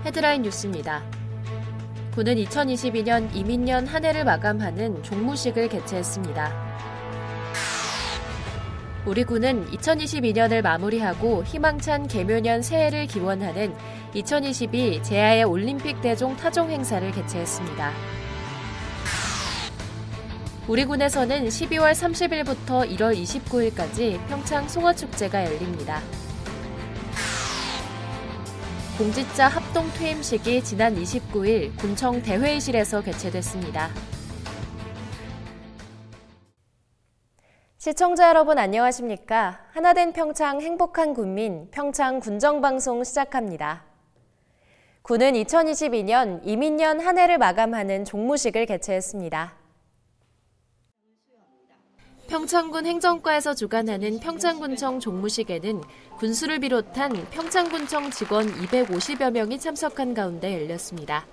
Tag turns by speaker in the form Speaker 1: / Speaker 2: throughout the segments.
Speaker 1: 헤드라인 뉴스입니다. 군은 2022년 이민년 한 해를 마감하는 종무식을 개최했습니다. 우리 군은 2022년을 마무리하고 희망찬 개묘년 새해를 기원하는 2022 제야의 올림픽 대종 타종 행사를 개최했습니다. 우리 군에서는 12월 30일부터 1월 29일까지 평창 송어축제가 열립니다. 공직자 합동 퇴임식이 지난 29일 군청 대회의실에서 개최됐습니다. 시청자 여러분 안녕하십니까? 하나된 평창 행복한 군민 평창 군정방송 시작합니다. 군은 2022년 이민년 한 해를 마감하는 종무식을 개최했습니다. 평창군 행정과에서 주관하는 평창군청 종무식에는 군수를 비롯한 평창군청 직원 250여 명이 참석한 가운데 열렸습니다.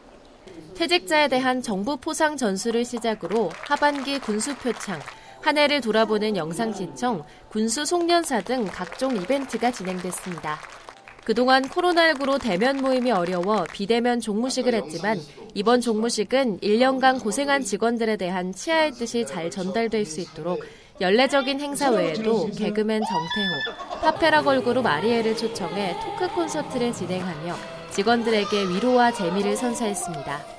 Speaker 1: 퇴직자에 대한 정부 포상 전수를 시작으로 하반기 군수 표창, 한 해를 돌아보는 영상 시청, 군수 송년사 등 각종 이벤트가 진행됐습니다. 그동안 코로나19로 대면 모임이 어려워 비대면 종무식을 했지만 이번 종무식은 1년간 고생한 직원들에 대한 치아의 뜻이 잘 전달될 수 있도록 연례적인 행사 외에도 개그맨 정태호, 파페라 걸그룹 아리에를 초청해 토크 콘서트를 진행하며 직원들에게 위로와 재미를 선사했습니다.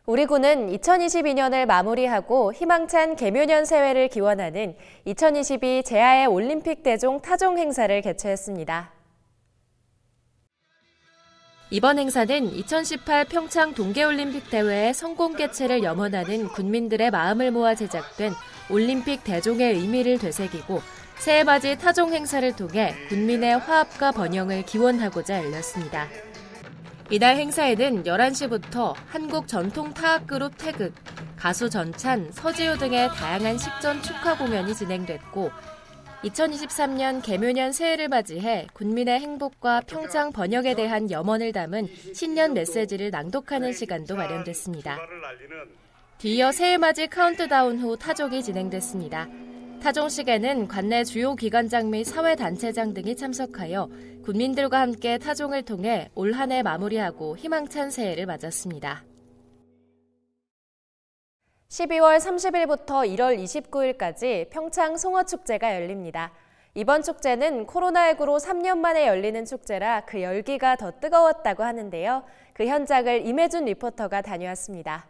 Speaker 1: 우리 군은 2022년을 마무리하고 희망찬 개묘년 새해를 기원하는 2022 제야의 올림픽 대종 타종 행사를 개최했습니다. 이번 행사는 2018 평창 동계올림픽 대회의 성공 개최를 염원하는 군민들의 마음을 모아 제작된 올림픽 대종의 의미를 되새기고 새해맞이 타종 행사를 통해 군민의 화합과 번영을 기원하고자 열렸습니다. 이날 행사에는 11시부터 한국 전통 타악그룹 태극, 가수 전찬, 서지효 등의 다양한 식전 축하 공연이 진행됐고 2023년 개묘년 새해를 맞이해 군민의 행복과 평창 번영에 대한 염원을 담은 신년 메시지를 낭독하는 시간도 마련됐습니다. 뒤이어 새해맞이 카운트다운 후 타종이 진행됐습니다. 타종식에는 관내 주요 기관장 및 사회단체장 등이 참석하여 군민들과 함께 타종을 통해 올 한 해 마무리하고 희망찬 새해를 맞았습니다. 12월 30일부터 1월 29일까지 평창 송어축제가 열립니다. 이번 축제는 코로나19로 3년 만에 열리는 축제라 그 열기가 더 뜨거웠다고 하는데요. 그 현장을 임혜준 리포터가 다녀왔습니다.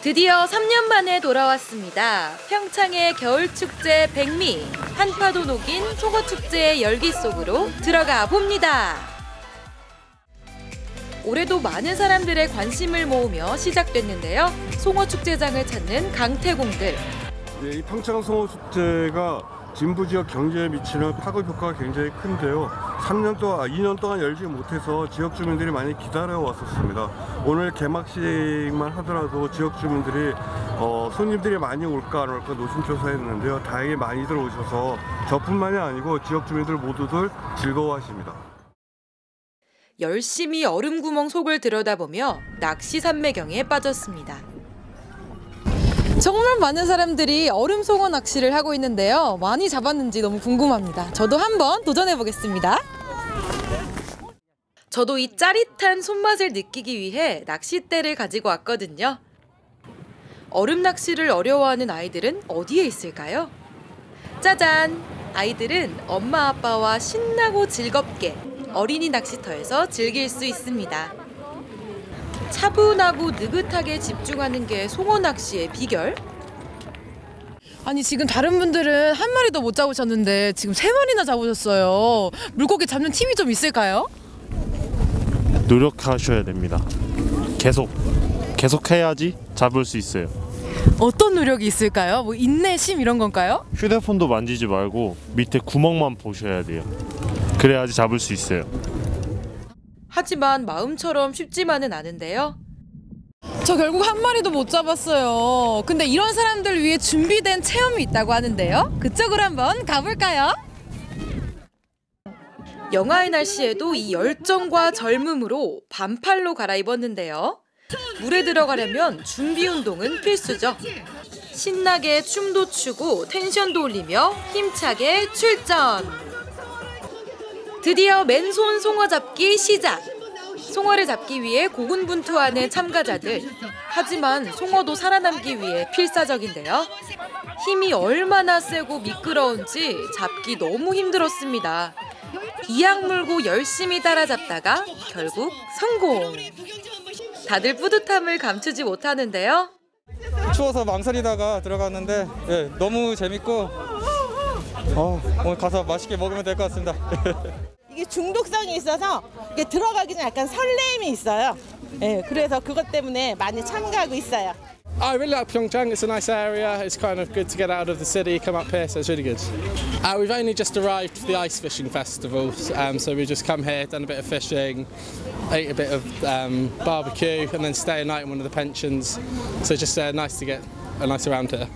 Speaker 2: 드디어 3년 만에 돌아왔습니다. 평창의 겨울축제 백미, 한파도 녹인 송어축제의 열기 속으로 들어가 봅니다. 올해도 많은 사람들의 관심을 모으며 시작됐는데요. 송어축제장을 찾는 강태공들.
Speaker 3: 이 평창 송어축제가 진부 지역 경제에 미치는 파급 효과가 굉장히 큰데요. 2년 동안 열지 못해서 지역 주민들이 많이 기다려 왔었습니다. 오늘 개막식만 하더라도 지역 주민들이 손님들이 많이 올까 안 올까 노심초사했는데요. 다행히 많이들 오셔서 저뿐만이 아니고 지역 주민들 모두들 즐거워하십니다.
Speaker 2: 열심히 얼음구멍 속을 들여다보며 낚시 산매경에 빠졌습니다. 정말 많은 사람들이 얼음 송어 낚시를 하고 있는데요. 많이 잡았는지 너무 궁금합니다. 저도 한번 도전해 보겠습니다. 저도 이 짜릿한 손맛을 느끼기 위해 낚싯대를 가지고 왔거든요. 얼음 낚시를 어려워하는 아이들은 어디에 있을까요? 짜잔! 아이들은 엄마 아빠와 신나고 즐겁게 어린이 낚시터에서 즐길 수 있습니다. 차분하고 느긋하게 집중하는 게 송어 낚시의 비결? 아니 지금 다른 분들은 한 마리도 못 잡으셨는데 지금 3마리나 잡으셨어요. 물고기 잡는 팁이 좀 있을까요?
Speaker 4: 노력하셔야 됩니다. 계속 해야지 잡을 수 있어요.
Speaker 2: 어떤 노력이 있을까요? 뭐 인내심 이런 건가요?
Speaker 4: 휴대폰도 만지지 말고 밑에 구멍만 보셔야 돼요. 그래야지 잡을 수 있어요.
Speaker 2: 하지만 마음처럼 쉽지만은 않은데요. 저 결국 한 마리도 못 잡았어요. 근데 이런 사람들 위해 준비된 체험이 있다고 하는데요. 그쪽으로 한번 가볼까요? 영하의 날씨에도 이 열정과 젊음으로 반팔로 갈아입었는데요. 물에 들어가려면 준비 운동은 필수죠. 신나게 춤도 추고 텐션도 올리며 힘차게 출전! 드디어 맨손 송어 잡기 시작! 송어를 잡기 위해 고군분투하는 참가자들. 하지만 송어도 살아남기 위해 필사적인데요. 힘이 얼마나 세고 미끄러운지 잡기 너무 힘들었습니다. 이악 물고 열심히 따라잡다가 결국 성공! 다들 뿌듯함을 감추지 못하는데요.
Speaker 5: 추워서 망설이다가 들어갔는데 너무 재밌고 오늘 가서 맛있게 먹으면 될 것 같습니다.
Speaker 6: 이게 중독성이 있어서 이게 들어가기 전에 약간 설렘이 있어요. 그래서 그것 때문에 많이 참가하고 있어요.
Speaker 7: I really like Pyeongchang. It's a nice area. It's kind of good to get out of the city, come up here, so it's really good. We've only just arrived for the ice fishing festival, so we just come here, done a bit of fishing, ate a bit of barbecue, and then stay a night in one of the pensions. So just nice to get a nice around here.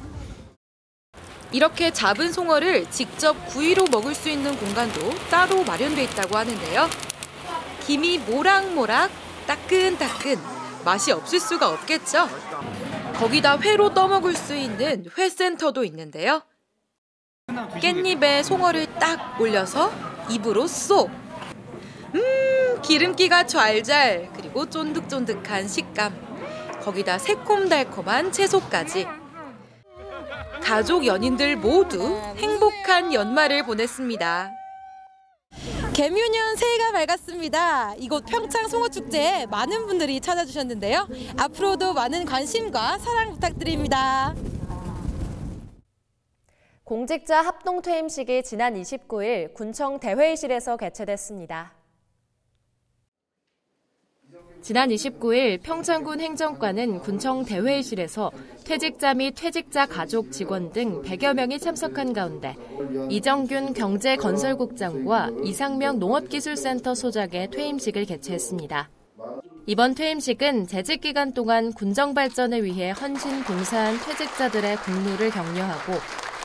Speaker 2: 이렇게 잡은 송어를 직접 구이로 먹을 수 있는 공간도 따로 마련돼 있다고 하는데요. 김이 모락모락, 따끈따끈, 맛이 없을 수가 없겠죠. 거기다 회로 떠먹을 수 있는 회센터도 있는데요. 깻잎에 송어를 딱 올려서 입으로 쏙! 기름기가 좔좔, 그리고 쫀득쫀득한 식감. 거기다 새콤달콤한 채소까지. 가족 연인들 모두 행복한 연말을 보냈습니다.
Speaker 8: 개묘년 새해가 밝았습니다. 이곳 평창 송어축제에 많은 분들이 찾아주셨는데요. 앞으로도 많은 관심과 사랑 부탁드립니다.
Speaker 1: 공직자 합동 퇴임식이 지난 29일 군청 대회의실에서 개최됐습니다. 지난 29일 평창군 행정관은 군청 대회의실에서 퇴직자 및 퇴직자 가족 직원 등 100여 명이 참석한 가운데 이정균 경제건설국장과 이상명 농업기술센터 소장의 퇴임식을 개최했습니다. 이번 퇴임식은 재직 기간 동안 군정 발전을 위해 헌신 봉사한 퇴직자들의 공로를 격려하고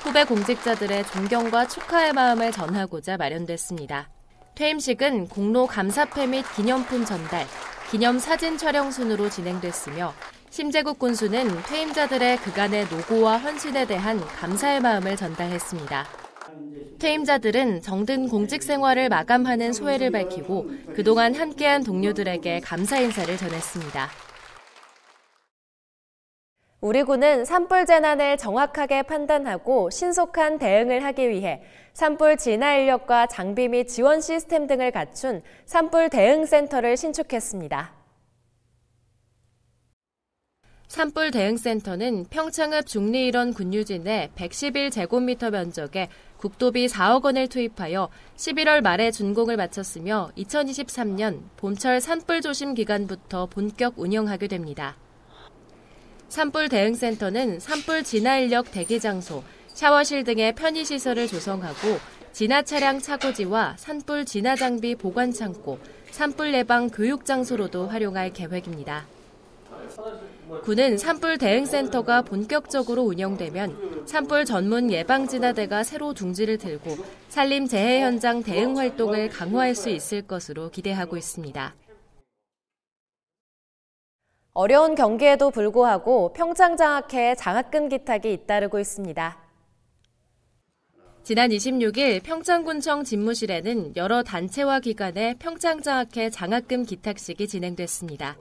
Speaker 1: 후배 공직자들의 존경과 축하의 마음을 전하고자 마련됐습니다. 퇴임식은 공로 감사패 및 기념품 전달, 기념 사진 촬영 순으로 진행됐으며 심재국 군수는 퇴임자들의 그간의 노고와 헌신에 대한 감사의 마음을 전달했습니다. 퇴임자들은 정든 공직 생활을 마감하는 소회를 밝히고 그동안 함께한 동료들에게 감사 인사를 전했습니다. 우리 군은 산불 재난을 정확하게 판단하고 신속한 대응을 하기 위해 산불 진화 인력과 장비 및 지원 시스템 등을 갖춘 산불 대응센터를 신축했습니다. 산불 대응센터는 평창읍 중리일원 군유지 내 111제곱미터 면적에 국도비 4억 원을 투입하여 11월 말에 준공을 마쳤으며 2023년 봄철 산불 조심 기간부터 본격 운영하게 됩니다. 산불 대응센터는 산불 진화 인력 대기 장소, 샤워실 등의 편의시설을 조성하고 진화 차량 차고지와 산불 진화 장비 보관 창고, 산불 예방 교육 장소로도 활용할 계획입니다. 군은 산불 대응센터가 본격적으로 운영되면 산불 전문 예방진화대가 새로 둥지를 들고 산림 재해 현장 대응 활동을 강화할 수 있을 것으로 기대하고 있습니다. 어려운 경기에도 불구하고 평창장학회에 장학금 기탁이 잇따르고 있습니다. 지난 26일 평창군청 집무실에는 여러 단체와 기관의 평창장학회 장학금 기탁식이 진행됐습니다.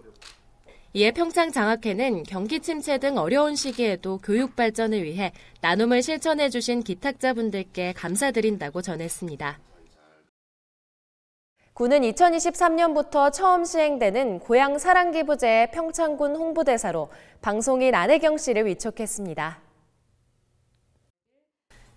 Speaker 1: 이에 평창장학회는 경기 침체 등 어려운 시기에도 교육 발전을 위해 나눔을 실천해 주신 기탁자분들께 감사드린다고 전했습니다. 군은 2023년부터 처음 시행되는 고향사랑기부제의 평창군 홍보대사로 방송인 안혜경 씨를 위촉했습니다.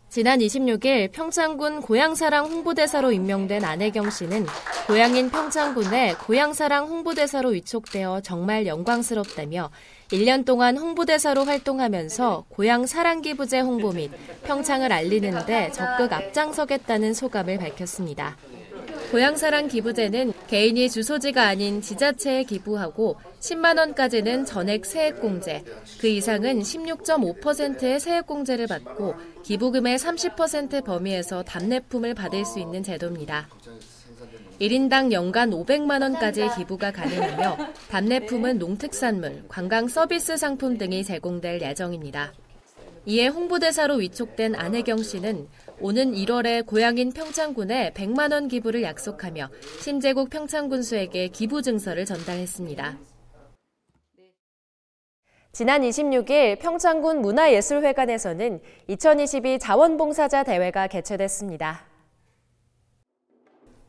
Speaker 1: 지난 26일 평창군 고향사랑 홍보대사로 임명된 안혜경 씨는 고향인 평창군에 고향사랑 홍보대사로 위촉되어 정말 영광스럽다며 1년 동안 홍보대사로 활동하면서 고향사랑기부제 홍보 및 평창을 알리는 데 적극 앞장서겠다는 소감을 밝혔습니다. 고향사랑 기부제는 개인이 주소지가 아닌 지자체에 기부하고 10만 원까지는 전액 세액공제, 그 이상은 16.5%의 세액공제를 받고 기부금의 30% 범위에서 답례품을 받을 수 있는 제도입니다. 1인당 연간 500만 원까지의 기부가 가능하며 답례품은 농특산물, 관광 서비스 상품 등이 제공될 예정입니다. 이에 홍보대사로 위촉된 안혜경 씨는 오는 1월에 고향인 평창군에 100만 원 기부를 약속하며 심재국 평창군수에게 기부 증서를 전달했습니다. 지난 26일 평창군 문화예술회관에서는 2022 자원봉사자 대회가 개최됐습니다.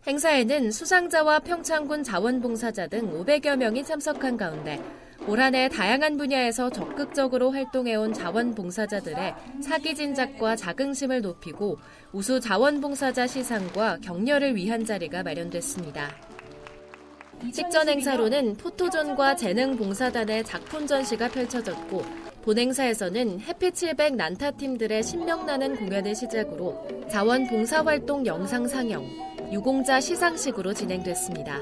Speaker 1: 행사에는 수상자와 평창군 자원봉사자 등 500여 명이 참석한 가운데 올 한 해 다양한 분야에서 적극적으로 활동해온 자원봉사자들의 사기 진작과 자긍심을 높이고 우수 자원봉사자 시상과 격려를 위한 자리가 마련됐습니다. 식전 행사로는 포토존과 재능봉사단의 작품 전시가 펼쳐졌고 본 행사에서는 해피700 난타팀들의 신명나는 공연을 시작으로 자원봉사활동 영상 상영, 유공자 시상식으로 진행됐습니다.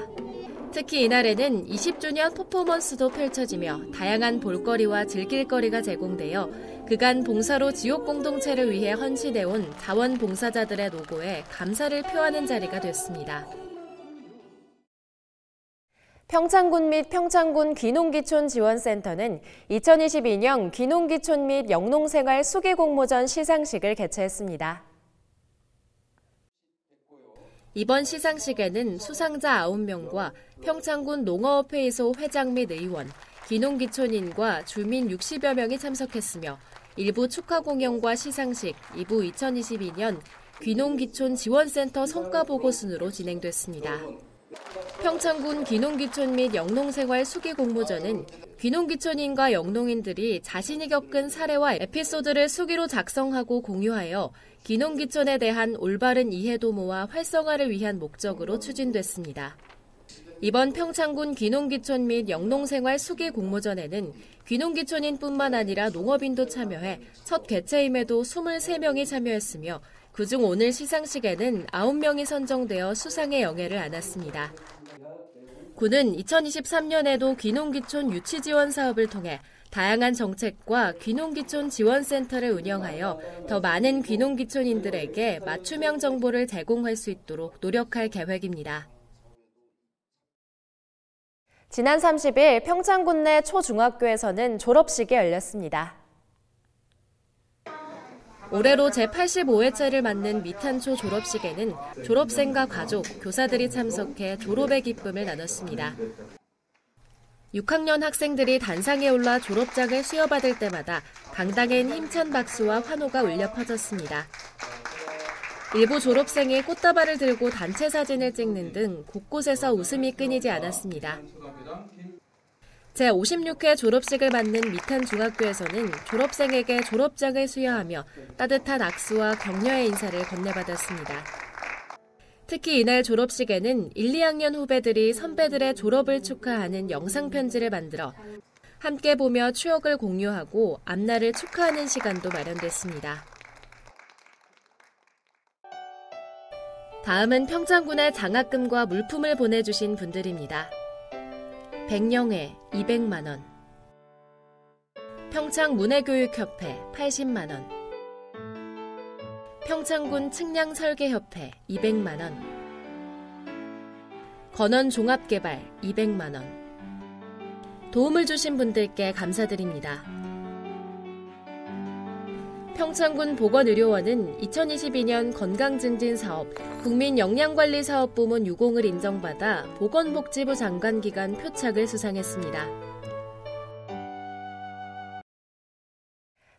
Speaker 1: 특히 이날에는 20주년 퍼포먼스도 펼쳐지며 다양한 볼거리와 즐길거리가 제공되어 그간 봉사로 지역 공동체를 위해 헌신해온 자원봉사자들의 노고에 감사를 표하는 자리가 됐습니다. 평창군 및 평창군 귀농귀촌 지원센터는 2022년 귀농귀촌 및 영농생활 수기공모전 시상식을 개최했습니다. 이번 시상식에는 수상자 9명과 평창군 농어업회의소 회장 및 의원, 귀농귀촌인과 주민 60여 명이 참석했으며 일부 축하 공연과 시상식, 2부 2022년 귀농귀촌 지원센터 성과보고 순으로 진행됐습니다. 평창군 귀농귀촌 및 영농생활 수기공모전은 귀농귀촌인과 영농인들이 자신이 겪은 사례와 에피소드를 수기로 작성하고 공유하여 귀농귀촌에 대한 올바른 이해도모와 활성화를 위한 목적으로 추진됐습니다. 이번 평창군 귀농귀촌 및 영농생활 수기공모전에는 귀농귀촌인뿐만 아니라 농업인도 참여해 첫 개최임에도 23명이 참여했으며 그중 오늘 시상식에는 9명이 선정되어 수상의 영예를 안았습니다. 군은 2023년에도 귀농귀촌 유치지원 사업을 통해 다양한 정책과 귀농귀촌 지원센터를 운영하여 더 많은 귀농귀촌인들에게 맞춤형 정보를 제공할 수 있도록 노력할 계획입니다. 지난 30일 평창군 내 초중학교에서는 졸업식이 열렸습니다. 올해로 제85회째를 맞는 미탄초 졸업식에는 졸업생과 가족, 교사들이 참석해 졸업의 기쁨을 나눴습니다. 6학년 학생들이 단상에 올라 졸업장을 수여받을 때마다 강당엔 힘찬 박수와 환호가 울려 퍼졌습니다. 일부 졸업생이 꽃다발을 들고 단체 사진을 찍는 등 곳곳에서 웃음이 끊이지 않았습니다. 제56회 졸업식을 맞는 미탄중학교에서는 졸업생에게 졸업장을 수여하며 따뜻한 악수와 격려의 인사를 건네받았습니다. 특히 이날 졸업식에는 1, 2학년 후배들이 선배들의 졸업을 축하하는 영상편지를 만들어 함께 보며 추억을 공유하고 앞날을 축하하는 시간도 마련됐습니다. 다음은 평창군의 장학금과 물품을 보내주신 분들입니다. 백영애 200만 원, 평창문해교육협회 80만 원, 평창군 측량설계협회 200만 원, 건원종합개발 200만 원. 도움을 주신 분들께 감사드립니다. 평창군 보건의료원은 2022년 건강증진사업, 국민영양관리사업부문 유공을 인정받아 보건복지부 장관 기관 표창을 수상했습니다.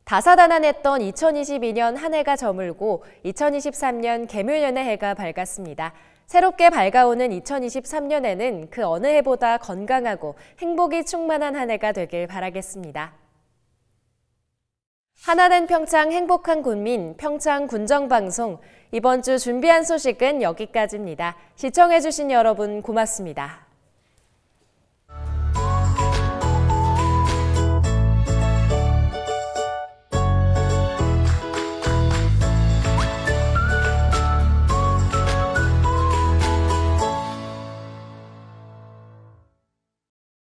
Speaker 1: 다사다난했던 2022년 한 해가 저물고 2023년 개묘년의 해가 밝았습니다. 새롭게 밝아오는 2023년에는 그 어느 해보다 건강하고 행복이 충만한 한 해가 되길 바라겠습니다. 하나된 평창 행복한 군민 평창 군정방송, 이번 주 준비한 소식은 여기까지입니다. 시청해주신 여러분 고맙습니다.